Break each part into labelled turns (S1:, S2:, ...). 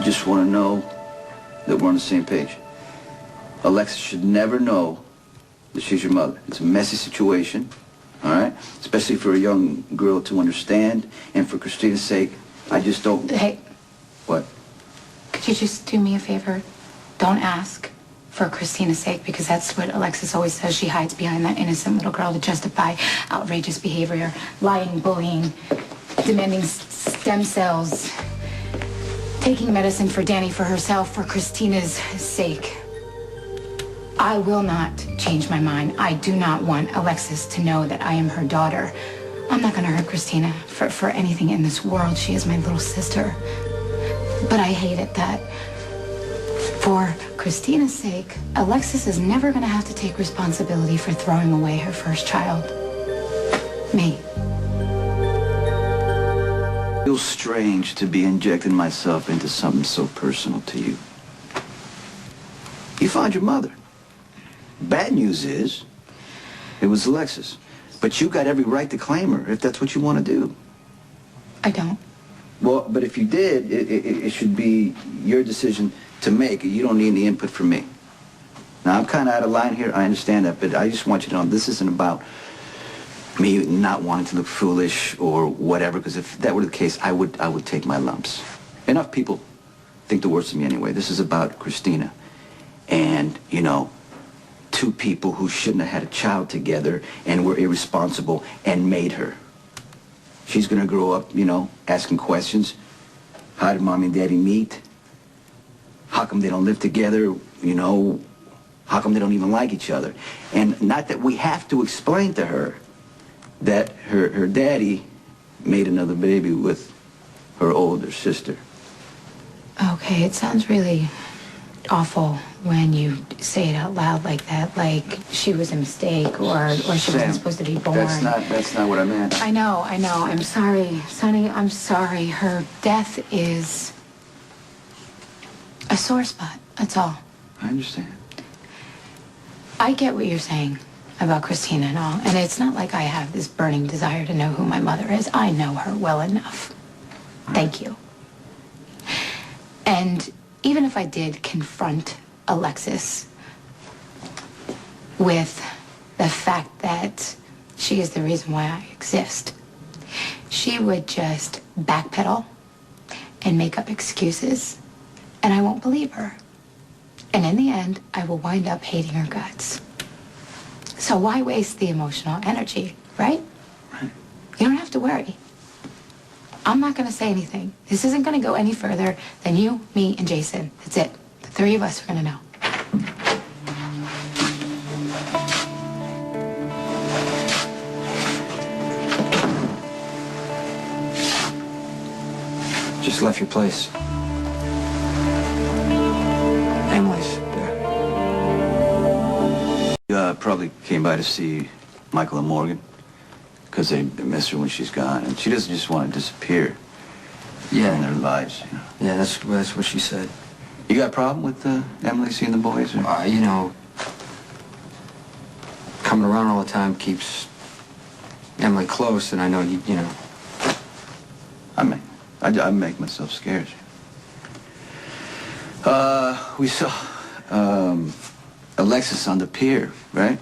S1: just want to know that we're on the same page. Alexis should never know that she's your mother. It's a messy situation, all right? Especially for a young girl to understand, and for Christina's sake, I just don't...
S2: Hey.
S1: What?
S2: Could you just do me a favor? Don't ask for Christina's sake, because that's what Alexis always says. She hides behind that innocent little girl to justify outrageous behavior, lying, bullying, demanding stem cells, taking medicine for Danny, for herself, for Christina's sake. I will not change my mind. I do not want Alexis to know that I am her daughter. I'm not going to hurt Christina for anything in this world. She is my little sister. But I hate it that for Christina's sake, Alexis is never going to have to take responsibility for throwing away her first child. Me.
S1: It feels strange to be injecting myself into something so personal to you. You found your mother. Bad news is, it was Alexis. But you got every right to claim her if that's what you want to do.
S2: I don't.
S1: Well, but if you did, it should be your decision to make. You don't need any input from me. Now, I'm kind of out of line here. I understand that, but I just want you to know this isn't about me not wanting to look foolish or whatever, because if that were the case, I would take my lumps. Enough people think the worst of me anyway. This is about Christina. And, you know, two people who shouldn't have had a child together and were irresponsible and made her. She's gonna grow up, you know, asking questions. How did Mommy and Daddy meet? How come they don't live together? You know, how come they don't even like each other? And not that we have to explain to her that her daddy made another baby with her older sister.
S2: Okay, it sounds really awful when you say it out loud like that, like she was a mistake or she wasn't supposed to be born.
S1: That's not what I meant.
S2: I know. I'm sorry, Sonny, I'm sorry. Her death is a sore spot, that's all.
S1: I understand.
S2: I get what you're saying about Christina and all, and it's not like I have this burning desire to know who my mother is. I know her well enough. Thank you. And even if I did confront Alexis with the fact that she is the reason why I exist, she would just backpedal and make up excuses, and I won't believe her. And in the end, I will wind up hating her guts. So why waste the emotional energy, right?
S1: Right.
S2: You don't have to worry. I'm not going to say anything. This isn't going to go any further than you, me, and Jason. That's it. The three of us are going to know.
S3: Just left your place. Emily's.
S1: Yeah. Probably came by to see Michael and Morgan, because they miss her when she's gone, and she doesn't just want to disappear from their lives. You know?
S3: Yeah, that's what she said.
S1: You got a problem with Emily seeing the boys? Or?
S3: You know, coming around all the time keeps Emily close, and I know you know.
S1: I make myself scarce. We saw Alexis on the pier, right?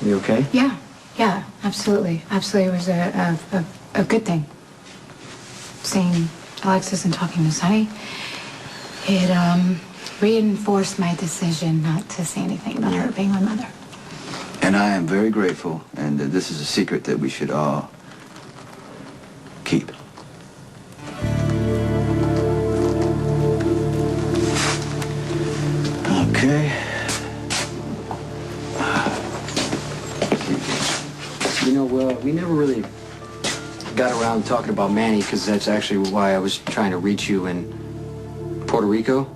S3: You okay?
S2: Yeah, absolutely. Absolutely. It was a good thing. Seeing Alexis and talking to Sonny, it reinforced my decision not to say anything about her being my mother.
S1: And I am very grateful, and this is a secret that we should all keep. Okay.
S3: You know, we never really got around talking about Manny, because that's actually why I was trying to reach you in Puerto Rico.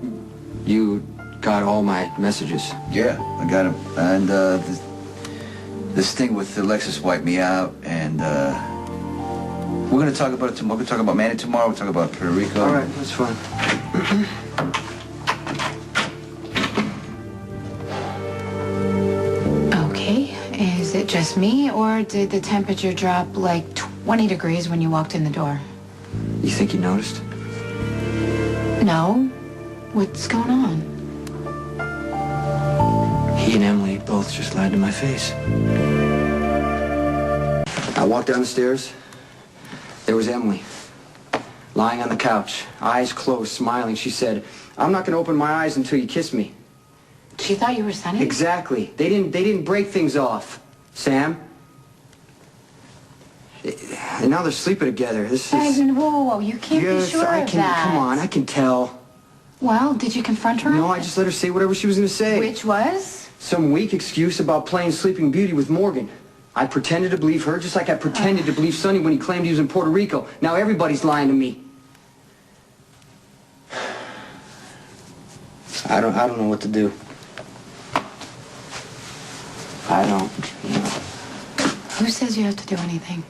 S3: You got all my messages.
S1: Yeah, I got him. And this thing with Alexis wiped me out, and we're going to talk about it tomorrow. We're going to talk about Manny tomorrow. We'll talk about Puerto Rico.
S3: All right, that's fine.
S2: Okay, is it just me, or did the temperature drop like 20 degrees when you walked in the door?
S3: You think you noticed?
S2: No. What's going on?
S3: He and Emily both just lied to my face. I walked down the stairs. There was Emily, lying on the couch, eyes closed, smiling. She said, "I'm not going to open my eyes until you kiss me."
S2: She thought you were Sonny?
S3: Exactly. They didn't break things off, Sam. And now they're sleeping together. This is...
S2: Whoa. You can't be sure
S3: I
S2: of
S3: can,
S2: that.
S3: Come on, I can tell.
S2: Well, did you confront her?
S3: No, I just let her say whatever she was going to say.
S2: Which was?
S3: Some weak excuse about playing Sleeping Beauty with Morgan. I pretended to believe her just like I pretended to believe Sonny when he claimed he was in Puerto Rico. Now everybody's lying to me. I don't know what to do. I don't.
S2: Who says you have to do anything?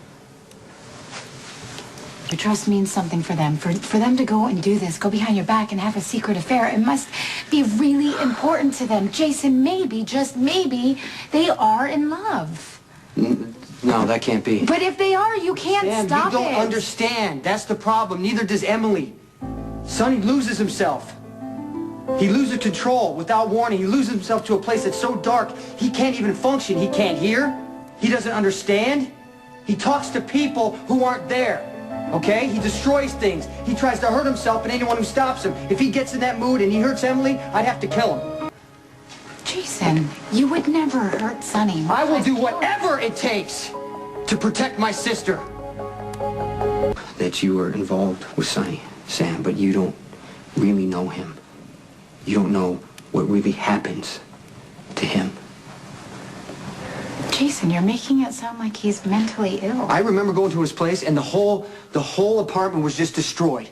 S2: Your trust means something for them. For them to go and do this, go behind your back and have a secret affair, it must be really important to them. Jason, maybe, just maybe, they are in love.
S3: No, that can't be.
S2: But if they are, you can't
S3: Sam,
S2: stop it.
S3: you don't understand. That's the problem. Neither does Emily. Sonny loses himself. He loses control without warning. He loses himself to a place that's so dark, he can't even function. He can't hear. He doesn't understand. He talks to people who aren't there. Okay? He destroys things. He tries to hurt himself and anyone who stops him. If he gets in that mood and he hurts Emily, I'd have to kill him.
S2: Jason, you would never hurt Sonny.
S3: I will do whatever it takes to protect my sister. That you were involved with Sonny, Sam, but you don't really know him. You don't know what really happens to him.
S2: Jason, you're making it sound like he's mentally ill.
S3: I remember going to his place and the whole apartment was just destroyed.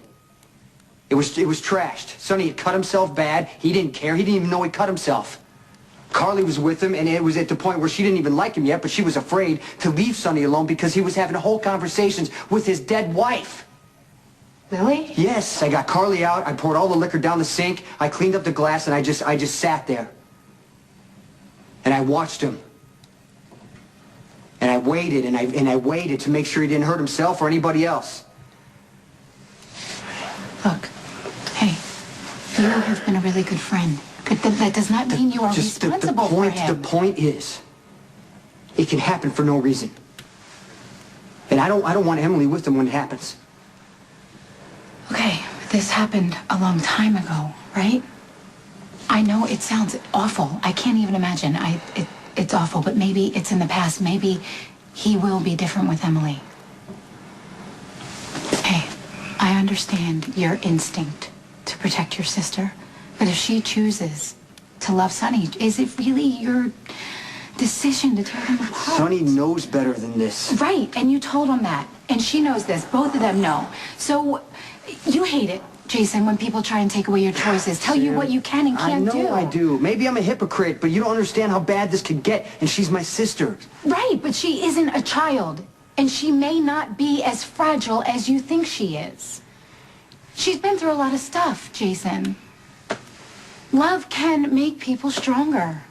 S3: It was trashed. Sonny had cut himself bad. He didn't care. He didn't even know he cut himself. Carly was with him, and it was at the point where she didn't even like him yet, but she was afraid to leave Sonny alone because he was having whole conversations with his dead wife.
S2: Really?
S3: Yes, I got Carly out. I poured all the liquor down the sink. I cleaned up the glass, and I just sat there. And I watched him. And I waited, and I waited to make sure he didn't hurt himself or anybody else.
S2: Look, hey, you have been a really good friend. But that does not mean you are responsible for him.
S3: The point is, it can happen for no reason. And I don't want Emily with him when it happens.
S2: Okay, this happened a long time ago, right? I know it sounds awful. I can't even imagine. It's awful, but maybe it's in the past. Maybe he will be different with Emily. Hey, I understand your instinct to protect your sister, but if she chooses to love Sonny, is it really your decision to tear them apart?
S3: Sonny knows better than this.
S2: Right, and you told him that, and she knows this. Both of them know. So you hate it, Jason, when people try and take away your choices, tell you what you can and can't do.
S3: I know I do. Maybe I'm a hypocrite, but you don't understand how bad this could get, and she's my sister.
S2: Right, but she isn't a child, and she may not be as fragile as you think she is. She's been through a lot of stuff, Jason. Love can make people stronger.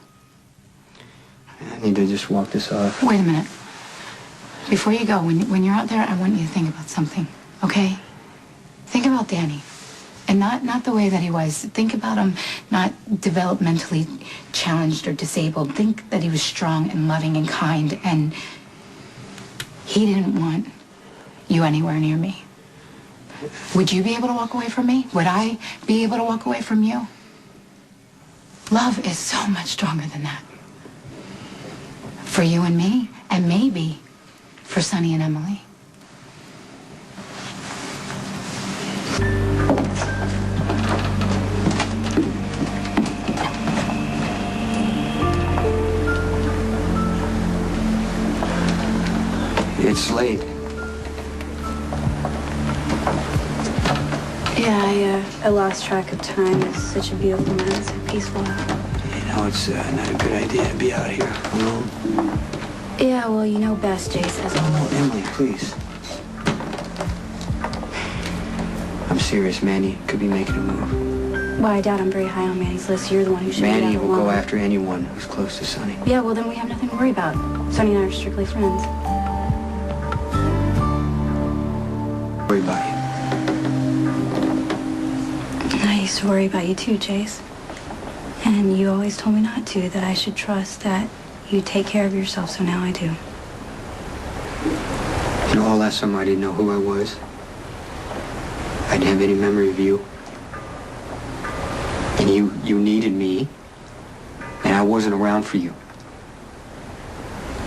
S3: I need to just walk this off.
S2: Wait a minute. Before you go, when you're out there, I want you to think about something, okay? Think about Danny. And not the way that he was. Think about him not developmentally challenged or disabled. Think that he was strong and loving and kind, and he didn't want you anywhere near me. Would you be able to walk away from me? Would I be able to walk away from you? Love is so much stronger than that. For you and me, and maybe for Sonny and Emily.
S3: It's late.
S4: Yeah, I lost track of time. It's such a beautiful night. It's so peaceful out.
S3: You know, it's not a good idea to be out here alone.
S4: Yeah, well, you know best, Jace, as always.
S3: Oh, Emily, please. I'm serious. Manny could be making a move.
S4: Well, I doubt I'm very high on Manny's list. You're the one who should
S3: Manny
S4: be out
S3: will
S4: alone.
S3: go after anyone who's close to Sonny.
S4: Yeah, well, then we have nothing to worry about. Sonny and I are strictly friends.
S3: Worry about you.
S4: I used to worry about you too, Jace. And you always told me not to, that I should trust that you take care of yourself, so now I do.
S3: You know, all last summer I didn't know who I was. I didn't have any memory of you. And you needed me, and I wasn't around for you.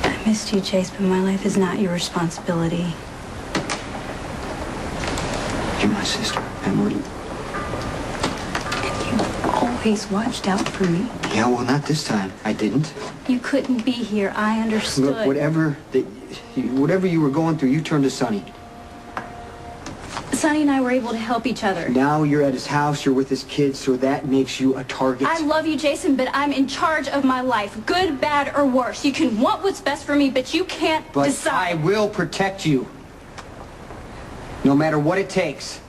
S4: I missed you, Jace, but my life is not your responsibility.
S3: You're my sister, Emily.
S4: And you always watched out for me.
S3: Yeah, well, not this time. I didn't.
S4: You couldn't be here. I understood.
S3: Look, whatever you were going through, you turned to Sonny.
S4: Sonny and I were able to help each other.
S3: Now you're at his house, you're with his kids, so that makes you a target.
S4: I love you, Jason, but I'm in charge of my life. Good, bad, or worse. You can want what's best for me, but you can't decide.
S3: But I will protect you. No matter what it takes.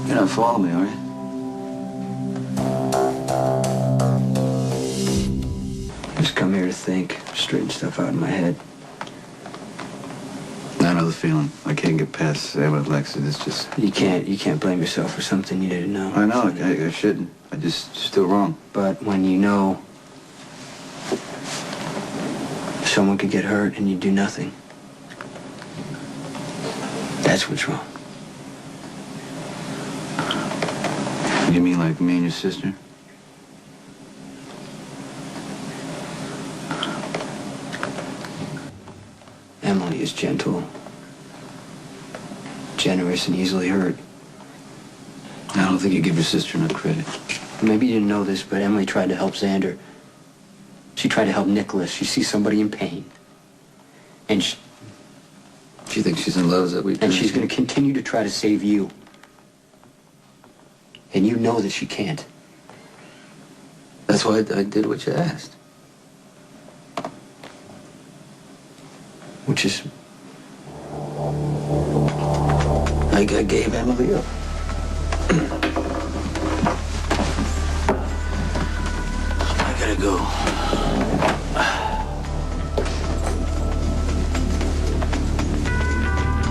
S1: You're not following me, are you?
S3: Just come here to think, straighten stuff out in my head.
S1: I know the feeling. I can't get past Sam and Lexi. It's just...
S3: You can't blame yourself for something you didn't know.
S1: I know. I shouldn't. I just still wrong.
S3: But when you know someone could get hurt and you do nothing, that's what's wrong.
S1: You mean like me and your sister?
S3: Emily is gentle, generous, and easily hurt.
S1: I don't think you give your sister enough credit.
S3: Maybe you didn't know this, but Emily tried to help Xander. She tried to help Nicholas. She sees somebody in pain. And she
S1: thinks she's in love, is that what
S3: and she's going to continue to try to save you. And you know that she can't.
S1: That's why I did what you asked.
S3: Which is...
S1: I gave Emily up. I gotta go.